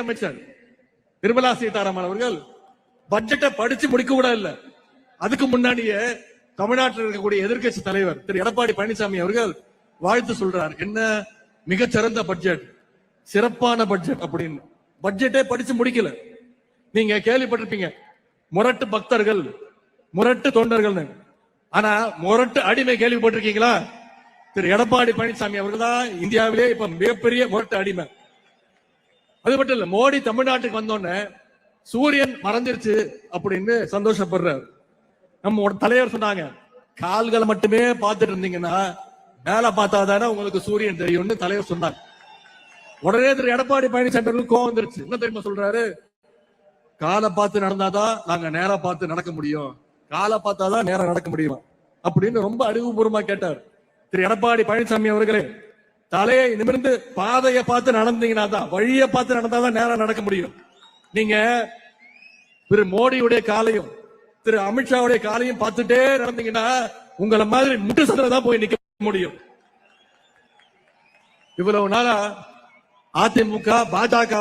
அமைச்சர் நிர்மலா சீதாராமன் அவர்கள் பட்ஜெட்டை படிச்சு முடிக்க கூட இல்ல, அதுக்கு முன்னாடியே தமிழ்நாட்டில் இருக்கக்கூடிய எதிர்க்கட்சி தலைவர் திரு எடப்பாடி பழனிசாமி அவர்கள் வாழ்த்து சொல்றார். என்ன மிகச்சிறந்த பட்ஜெட், சிறப்பான பட்ஜெட் அப்படின்னு. பட்ஜெட்டே படிச்சு முடிக்கல. நீங்க கேள்விப்பட்டிருப்பீங்க முரட்டு பக்தர்கள், முரட்டு தொண்டர்கள். ஆனா முரட்டு அடிமை கேள்விப்பட்டிருக்கீங்களா? திரு எடப்பாடி பழனிசாமி அவர்கள் தான் இந்தியாவிலே இப்ப மிகப்பெரிய முரட்டு அடிமை. அது மட்டும் இல்ல, மோடி தமிழ்நாட்டுக்கு வந்தோடனே சூரியன் மறைஞ்சிருச்சு அப்படின்னு சந்தோஷப்படுறாரு. நம்ம தலைவர் சொன்னாங்க, கால்களை மட்டுமே பார்த்துட்டு இருந்தீங்கன்னா மேல பார்த்தாதானே உங்களுக்கு சூரியன் தெரியும்னு தலைவர் சொன்னாங்க. உடனே திரு எடப்பாடி பழனிசாமி கோவம் வந்துருச்சு. என்ன தெரியுமா சொல்றாரு? காலை பார்த்து நடந்தாதான் நாங்க நேரா பார்த்து நடக்க முடியும், காலை பார்த்தாதான் நேரம் நடக்க முடியும் அப்படின்னு ரொம்ப அறிவுபூர்வமா கேட்டார். திரு எடப்பாடி பழனிசாமி அவர்களே, தலையை நிமிர்ந்து பாதையை பார்த்து நடந்தீங்கன்னா தான், வழியை பார்த்து நடந்தாதான் நேரம் நடக்க முடியும். நீங்க திரு மோடியுடைய காலையும் திரு அமித்ஷாவுடைய காலையும் பார்த்துட்டே நடந்தீங்கன்னா உங்களை மாதிரி முட்டு சதுர தான் போய் நிக்க முடியும். இவ்வளவு நாளா அதிமுக பாஜக